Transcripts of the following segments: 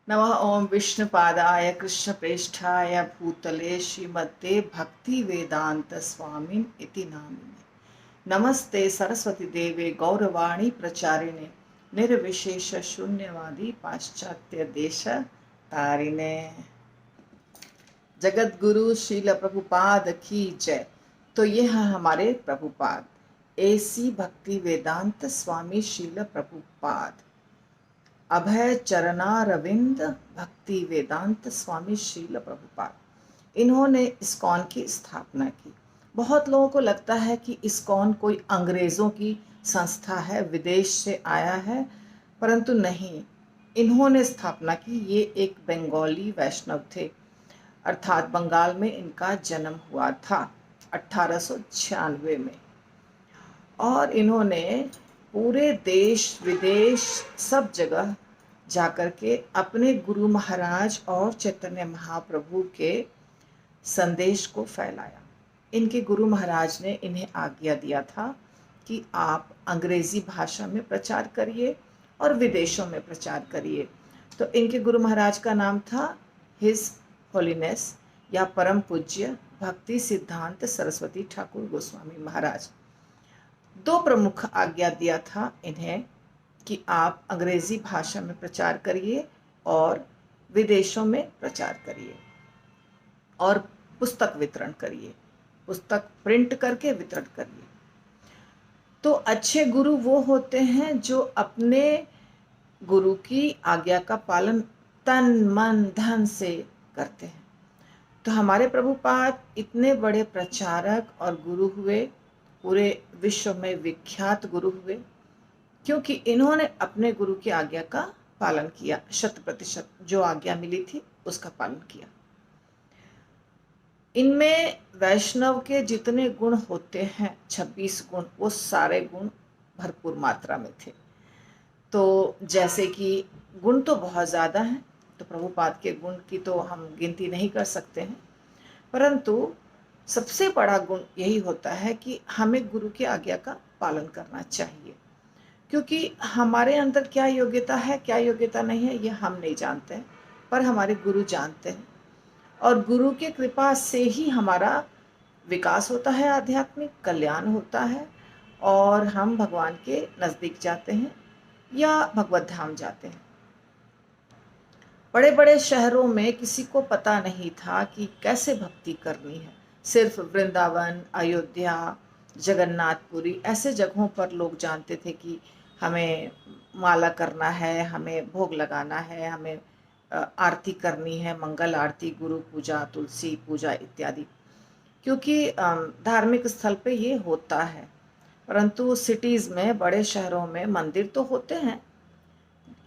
नमः ओं विष्णुपादाय कृष्णप्रेष्ठाय भूतले श्रीमते भक्ति वेदांत स्वामिन इति नामिने। नमस्ते सरस्वती देवे गौरवाणी प्रचारिणे निर्विशेष शून्यवादी पाश्चात्य देश तारिणे। जगत गुरु श्रील प्रभुपाद की जय। तो ये है हमारे प्रभुपाद, एसी भक्ति वेदांत स्वामी श्रील प्रभुपाद, अभय चरणारविंद भक्ति वेदांत स्वामी श्रील प्रभुपाद। इन्होंने इस्कॉन की स्थापना की। बहुत लोगों को लगता है कि इस्कॉन कोई अंग्रेज़ों की संस्था है, विदेश से आया है, परंतु नहीं, इन्होंने स्थापना की। ये एक बंगाली वैष्णव थे, अर्थात बंगाल में इनका जन्म हुआ था 1896 में। और इन्होंने पूरे देश विदेश सब जगह जाकर के अपने गुरु महाराज और चैतन्य महाप्रभु के संदेश को फैलाया। इनके गुरु महाराज ने इन्हें आज्ञा दिया था कि आप अंग्रेजी भाषा में प्रचार करिए और विदेशों में प्रचार करिए। तो इनके गुरु महाराज का नाम था हिज होलीनेस या परम पूज्य भक्ति सिद्धांत सरस्वती ठाकुर गोस्वामी महाराज। दो प्रमुख आज्ञा दिया था इन्हें कि आप अंग्रेजी भाषा में प्रचार करिए और विदेशों में प्रचार करिए और पुस्तक वितरण करिए, पुस्तक प्रिंट करके वितरण करिए। तो अच्छे गुरु वो होते हैं जो अपने गुरु की आज्ञा का पालन तन मन धन से करते हैं। तो हमारे प्रभुपाद इतने बड़े प्रचारक और गुरु हुए, पूरे विश्व में विख्यात गुरु हुए, क्योंकि इन्होंने अपने गुरु की आज्ञा का पालन किया। 100% जो आज्ञा मिली थी उसका पालन किया। इनमें वैष्णव के जितने गुण होते हैं 26 गुण, वो सारे गुण भरपूर मात्रा में थे। तो जैसे कि गुण तो बहुत ज़्यादा हैं, तो प्रभुपाद के गुण की तो हम गिनती नहीं कर सकते हैं, परंतु सबसे बड़ा गुण यही होता है कि हमें गुरु की आज्ञा का पालन करना चाहिए। क्योंकि हमारे अंदर क्या योग्यता है, क्या योग्यता नहीं है, ये हम नहीं जानते हैं, पर हमारे गुरु जानते हैं। और गुरु की कृपा से ही हमारा विकास होता है, आध्यात्मिक कल्याण होता है और हम भगवान के नज़दीक जाते हैं या भगवत धाम जाते हैं। बड़े बड़े शहरों में किसी को पता नहीं था कि कैसे भक्ति करनी है। सिर्फ वृंदावन, अयोध्या, जगन्नाथपुरी ऐसे जगहों पर लोग जानते थे कि हमें माला करना है, हमें भोग लगाना है, हमें आरती करनी है, मंगल आरती, गुरु पूजा, तुलसी पूजा इत्यादि, क्योंकि धार्मिक स्थल पे ये होता है। परंतु सिटीज़ में, बड़े शहरों में मंदिर तो होते हैं,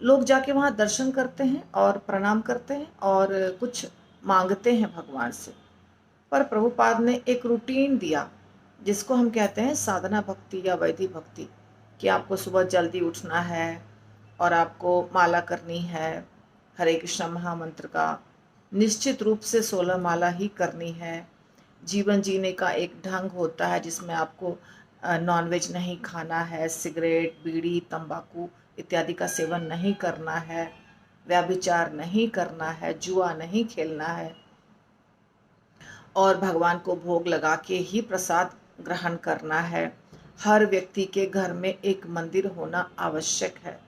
लोग जाके वहाँ दर्शन करते हैं और प्रणाम करते हैं और कुछ मांगते हैं भगवान से। पर प्रभुपाद ने एक रूटीन दिया जिसको हम कहते हैं साधना भक्ति या वैदिक भक्ति, कि आपको सुबह जल्दी उठना है और आपको माला करनी है हरे कृष्ण महामंत्र का, निश्चित रूप से 16 माला ही करनी है। जीवन जीने का एक ढंग होता है जिसमें आपको नॉनवेज नहीं खाना है, सिगरेट, बीड़ी, तंबाकू इत्यादि का सेवन नहीं करना है, व्यभिचार नहीं करना है, जुआ नहीं खेलना है और भगवान को भोग लगा के ही प्रसाद ग्रहण करना है। हर व्यक्ति के घर में एक मंदिर होना आवश्यक है।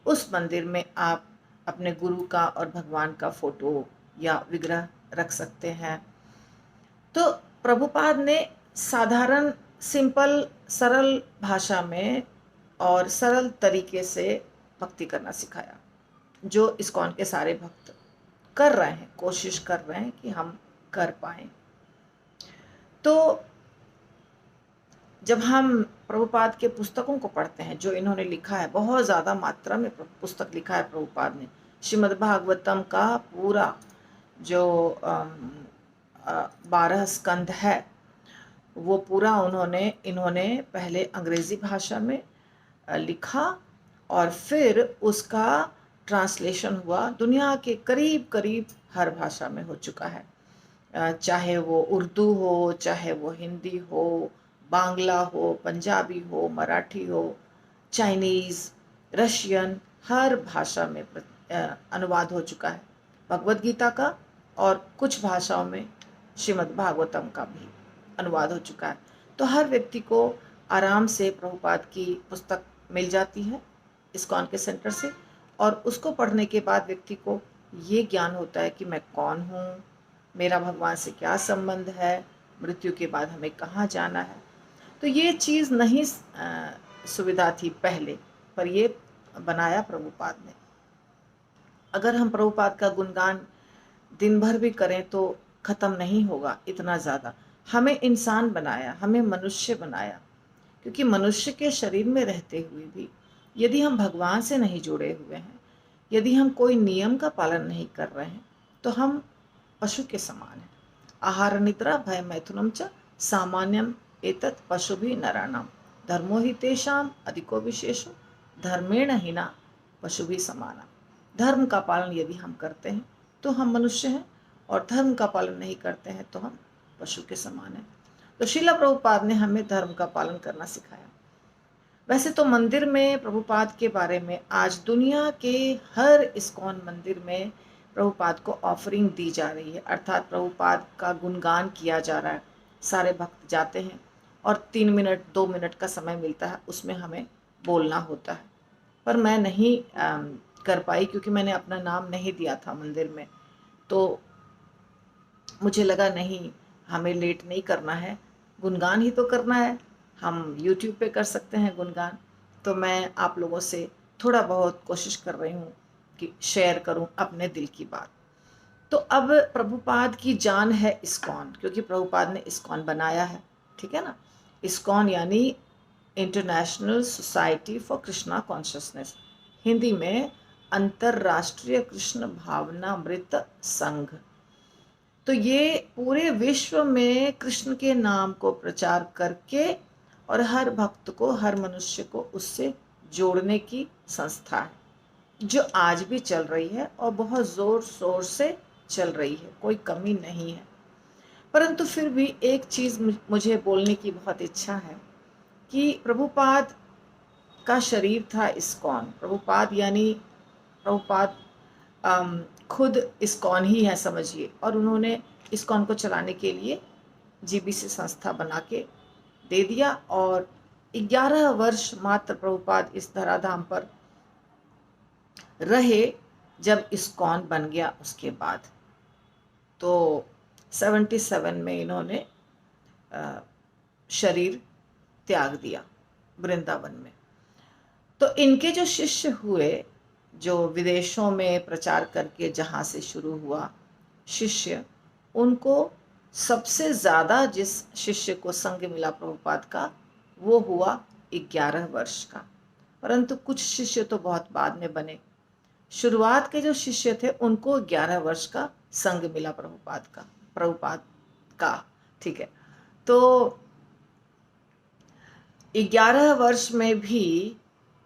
उस मंदिर में आप अपने गुरु का और भगवान का फोटो या विग्रह रख सकते हैं। तो प्रभुपाद ने साधारण, सिंपल, सरल भाषा में और सरल तरीके से भक्ति करना सिखाया, जो इस्कॉन के सारे भक्त कर रहे हैं, कोशिश कर रहे हैं कि हम कर पाएं। तो जब हम प्रभुपाद के पुस्तकों को पढ़ते हैं, जो इन्होंने लिखा है, बहुत ज़्यादा मात्रा में पुस्तक लिखा है प्रभुपाद ने। श्रीमद् भागवतम का पूरा जो 12 स्कंद है, वो पूरा इन्होंने पहले अंग्रेज़ी भाषा में लिखा और फिर उसका ट्रांसलेशन हुआ। दुनिया के करीब करीब हर भाषा में हो चुका है, चाहे वो उर्दू हो, चाहे वो हिंदी हो, बांग्ला हो, पंजाबी हो, मराठी हो, चाइनीज़, रशियन, हर भाषा में अनुवाद हो चुका है भगवद गीता का, और कुछ भाषाओं में श्रीमद् भागवतम का भी अनुवाद हो चुका है। तो हर व्यक्ति को आराम से प्रभुपाद की पुस्तक मिल जाती है इस्कॉन के सेंटर से, और उसको पढ़ने के बाद व्यक्ति को ये ज्ञान होता है कि मैं कौन हूँ, मेरा भगवान से क्या संबंध है, मृत्यु के बाद हमें कहाँ जाना है। तो ये चीज़ नहीं सुविधा थी पहले, पर ये बनाया प्रभुपाद ने। अगर हम प्रभुपाद का गुणगान दिन भर भी करें तो ख़त्म नहीं होगा इतना ज़्यादा। हमें इंसान बनाया, हमें मनुष्य बनाया, क्योंकि मनुष्य के शरीर में रहते हुए भी यदि हम भगवान से नहीं जुड़े हुए हैं, यदि हम कोई नियम का पालन नहीं कर रहे हैं, तो हम पशु के समान हैं। आहार निद्रा भय मैथुनम च सामान्यम एतत् पशु भी नराणाम धर्मो ही तेषाम अधिको विशेषो धर्मेण हिना पशु भी समाना। धर्म का पालन यदि हम करते हैं तो हम मनुष्य हैं, और धर्म का पालन नहीं करते हैं तो हम पशु के समान हैं। तो श्रील प्रभुपाद ने हमें धर्म का पालन करना सिखाया। वैसे तो मंदिर में प्रभुपाद के बारे में आज दुनिया के हर इस्कॉन मंदिर में प्रभुपाद को ऑफरिंग दी जा रही है, अर्थात प्रभुपाद का गुणगान किया जा रहा है। सारे भक्त जाते हैं और 3 मिनट 2 मिनट का समय मिलता है, उसमें हमें बोलना होता है। पर मैं नहीं कर पाई, क्योंकि मैंने अपना नाम नहीं दिया था मंदिर में। तो मुझे लगा नहीं, हमें लेट नहीं करना है, गुणगान ही तो करना है, हम YouTube पे कर सकते हैं गुणगान। तो मैं आप लोगों से थोड़ा बहुत कोशिश कर रही हूँ कि शेयर करूँ अपने दिल की बात। तो अब प्रभुपाद की जान है इस्कॉन, क्योंकि प्रभुपाद ने इस्कॉन बनाया है, ठीक है ना। इस्कॉन यानी international society for Krishna consciousness, Hindi में अंतर्राष्ट्रीय कृष्ण भावनामृत संघ। तो ये पूरे विश्व में कृष्ण के नाम को प्रचार करके और हर भक्त को, हर मनुष्य को उससे जोड़ने की संस्था है, जो आज भी चल रही है और बहुत ज़ोर शोर से चल रही है, कोई कमी नहीं है। परंतु फिर भी एक चीज़ मुझे बोलने की बहुत इच्छा है कि प्रभुपाद का शरीर था इस्कॉन। प्रभुपाद यानी प्रभुपाद खुद इस्कॉन ही है समझिए, और उन्होंने इस्कॉन को चलाने के लिए जीबीसी संस्था बना के दे दिया, और 11 वर्ष मात्र प्रभुपाद इस धराधाम पर रहे जब इस्कॉन बन गया। उसके बाद तो 77 में इन्होंने शरीर त्याग दिया वृंदावन में। तो इनके जो शिष्य हुए, जो विदेशों में प्रचार करके जहाँ से शुरू हुआ शिष्य, उनको सबसे ज़्यादा जिस शिष्य को संग मिला प्रभुपाद का, वो हुआ 11 वर्ष का। परंतु कुछ शिष्य तो बहुत बाद में बने। शुरुआत के जो शिष्य थे उनको 11 वर्ष का संग मिला प्रभुपाद का, ठीक है। तो 11 वर्ष में भी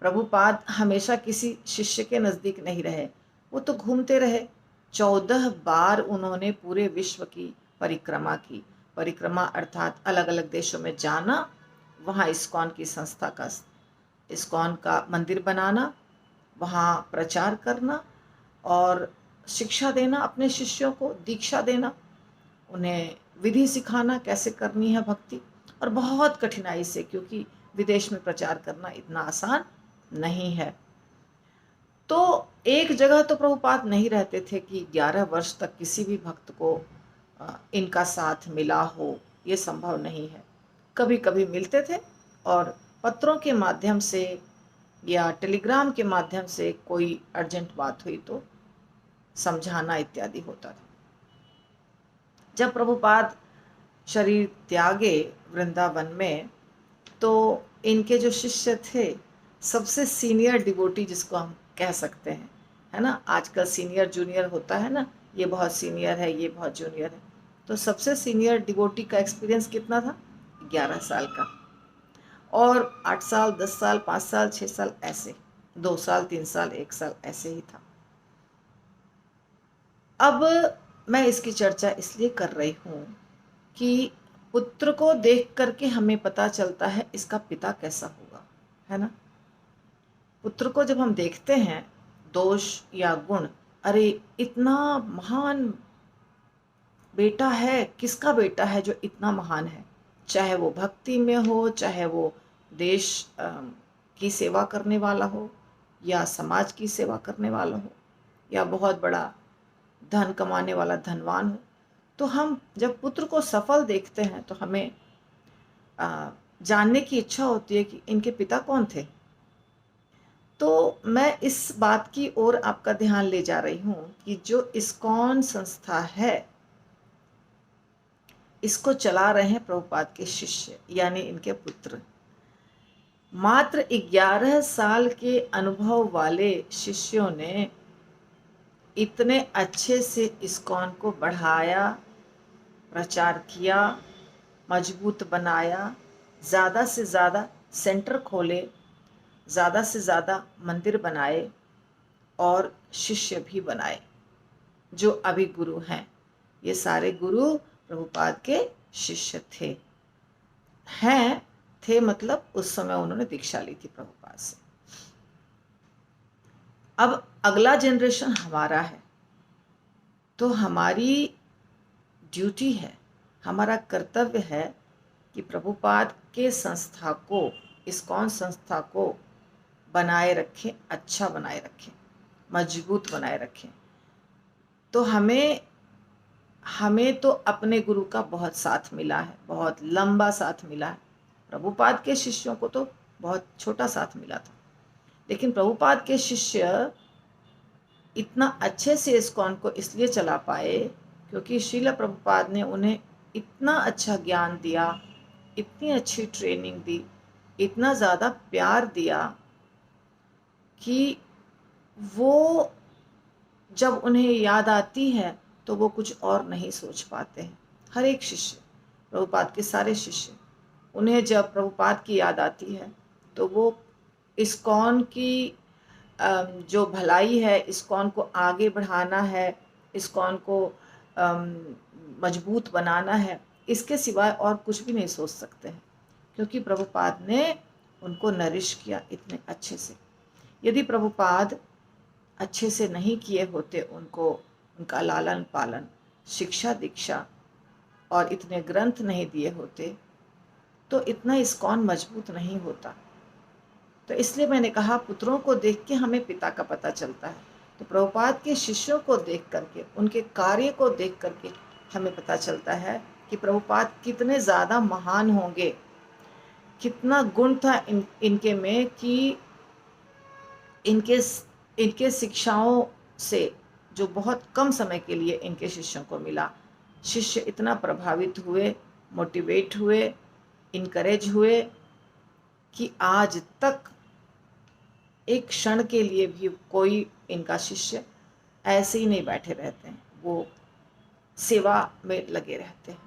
प्रभुपाद हमेशा किसी शिष्य के नज़दीक नहीं रहे, वो तो घूमते रहे। 14 बार उन्होंने पूरे विश्व की परिक्रमा की। परिक्रमा अर्थात अलग अलग देशों में जाना, वहाँ इस्कॉन की संस्था का, इस्कॉन का मंदिर बनाना, वहाँ प्रचार करना और शिक्षा देना, अपने शिष्यों को दीक्षा देना, उन्हें विधि सिखाना कैसे करनी है भक्ति, और बहुत कठिनाई से, क्योंकि विदेश में प्रचार करना इतना आसान नहीं है। तो एक जगह तो प्रभुपाद नहीं रहते थे कि 11 वर्ष तक किसी भी भक्त को इनका साथ मिला हो, ये संभव नहीं है। कभी कभी मिलते थे और पत्रों के माध्यम से या टेलीग्राम के माध्यम से कोई अर्जेंट बात हुई तो समझाना इत्यादि होता था। जब प्रभुपाद शरीर त्यागे वृंदावन में, तो इनके जो शिष्य थे, सबसे सीनियर डिवोटी जिसको हम कह सकते हैं, है ना, आजकल सीनियर जूनियर होता है ना, ये बहुत सीनियर है, ये बहुत जूनियर है। तो सबसे सीनियर डिवोटी का एक्सपीरियंस कितना था? 11 साल का। और 8 साल, 10 साल, 5 साल, 6 साल, ऐसे 2 साल, 3 साल, 1 साल, ऐसे ही था। अब मैं इसकी चर्चा इसलिए कर रही हूँ कि पुत्र को देख करके हमें पता चलता है इसका पिता कैसा होगा, है ना। पुत्र को जब हम देखते हैं दोष या गुण, अरे इतना महान बेटा है, किसका बेटा है जो इतना महान है, चाहे वो भक्ति में हो, चाहे वो देश की सेवा करने वाला हो, या समाज की सेवा करने वाला हो, या बहुत बड़ा धन कमाने वाला धनवान हो। तो हम जब पुत्र को सफल देखते हैं तो हमें जानने की इच्छा होती है कि इनके पिता कौन थे। तो मैं इस बात की ओर आपका ध्यान ले जा रही हूँ कि जो इस्कॉन संस्था है, इसको चला रहे हैं प्रभुपाद के शिष्य, यानी इनके पुत्र। मात्र 11 साल के अनुभव वाले शिष्यों ने इतने अच्छे से इस्कॉन को बढ़ाया, प्रचार किया, मजबूत बनाया, ज़्यादा से ज़्यादा सेंटर खोले, ज़्यादा से ज़्यादा मंदिर बनाए और शिष्य भी बनाए जो अभी गुरु हैं। ये सारे गुरु प्रभुपाद के शिष्य थे। थे मतलब उस समय उन्होंने दीक्षा ली थी प्रभुपाद से। अब अगला जनरेशन हमारा है, तो हमारी ड्यूटी है, हमारा कर्तव्य है कि प्रभुपाद के संस्था को, इस्कॉन संस्था को बनाए रखें, अच्छा बनाए रखें, मजबूत बनाए रखें। तो हमें तो अपने गुरु का बहुत साथ मिला है, बहुत लंबा साथ मिला है। प्रभुपाद के शिष्यों को तो बहुत छोटा साथ मिला था, लेकिन प्रभुपाद के शिष्य इतना अच्छे से इस्कॉन को इसलिए चला पाए क्योंकि श्रील प्रभुपाद ने उन्हें इतना अच्छा ज्ञान दिया, इतनी अच्छी ट्रेनिंग दी, इतना ज़्यादा प्यार दिया कि वो जब उन्हें याद आती है तो वो कुछ और नहीं सोच पाते हैं। हर एक शिष्य, प्रभुपाद के सारे शिष्य, उन्हें जब प्रभुपाद की याद आती है तो वो इस्कॉन की जो भलाई है, इस्कॉन को आगे बढ़ाना है, इस्कॉन को मजबूत बनाना है, इसके सिवाय और कुछ भी नहीं सोच सकते हैं, क्योंकि प्रभुपाद ने उनको नरिश किया इतने अच्छे से। यदि प्रभुपाद अच्छे से नहीं किए होते उनको, उनका लालन पालन, शिक्षा दीक्षा और इतने ग्रंथ नहीं दिए होते, तो इतना इस्कॉन मजबूत नहीं होता। तो इसलिए मैंने कहा, पुत्रों को देख के हमें पिता का पता चलता है। तो प्रभुपाद के शिष्यों को देख करके, उनके कार्य को देख करके हमें पता चलता है कि प्रभुपाद कितने ज़्यादा महान होंगे, कितना गुण था इनके में कि इनके शिक्षाओं से, जो बहुत कम समय के लिए इनके शिष्यों को मिला, शिष्य इतना प्रभावित हुए, मोटिवेट हुए, इनकरेज हुए कि आज तक एक क्षण के लिए भी कोई इनका शिष्य ऐसे ही नहीं बैठे रहते हैं, वो सेवा में लगे रहते हैं।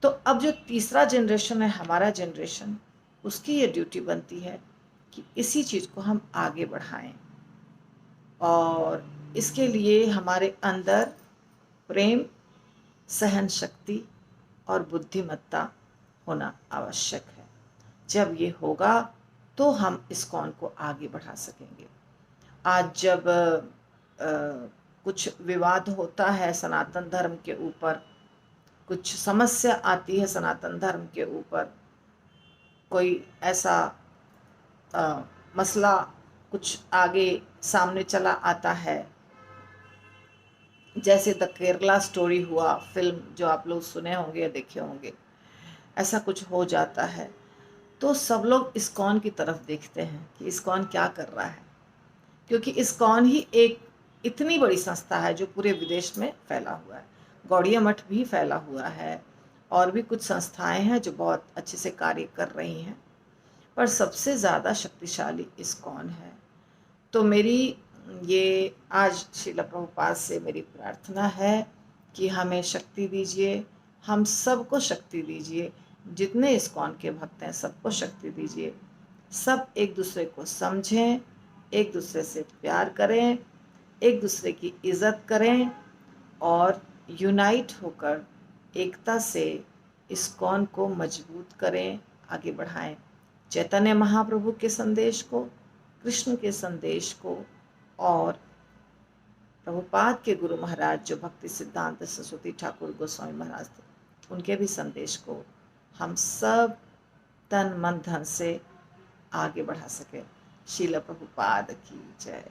तो अब जो तीसरा जनरेशन है, हमारा जनरेशन, उसकी ये ड्यूटी बनती है कि इसी चीज़ को हम आगे बढ़ाएं, और इसके लिए हमारे अंदर प्रेम, सहन शक्ति और बुद्धिमत्ता होना आवश्यक है। जब ये होगा तो हम इस्कॉन को आगे बढ़ा सकेंगे। आज जब कुछ विवाद होता है सनातन धर्म के ऊपर, कुछ समस्या आती है सनातन धर्म के ऊपर, कोई ऐसा मसला कुछ आगे सामने चला आता है, जैसे द केरला स्टोरी हुआ, फिल्म जो आप लोग सुने होंगे या देखे होंगे, ऐसा कुछ हो जाता है तो सब लोग इस्कॉन की तरफ देखते हैं कि इस्कॉन क्या कर रहा है, क्योंकि इस्कॉन ही एक इतनी बड़ी संस्था है जो पूरे विदेश में फैला हुआ है। गौड़िया मठ भी फैला हुआ है, और भी कुछ संस्थाएं हैं जो बहुत अच्छे से कार्य कर रही हैं, पर सबसे ज़्यादा शक्तिशाली इस्कॉन है। तो मेरी ये आज श्रील प्रभुपाद से मेरी प्रार्थना है कि हमें शक्ति दीजिए, हम सबको शक्ति दीजिए, जितने इस्कॉन के भक्त हैं सबको शक्ति दीजिए, सब एक दूसरे को समझें, एक दूसरे से प्यार करें, एक दूसरे की इज़्ज़त करें, और यूनाइट होकर एकता से इस्कॉन को मजबूत करें, आगे बढ़ाएं। चैतन्य महाप्रभु के संदेश को, कृष्ण के संदेश को और प्रभुपाद के गुरु महाराज जो भक्ति सिद्धांत सरस्वती ठाकुर गोस्वामी महाराज थे, उनके भी संदेश को हम सब तन मन धन से आगे बढ़ा सके। श्रील प्रभुपाद की जय।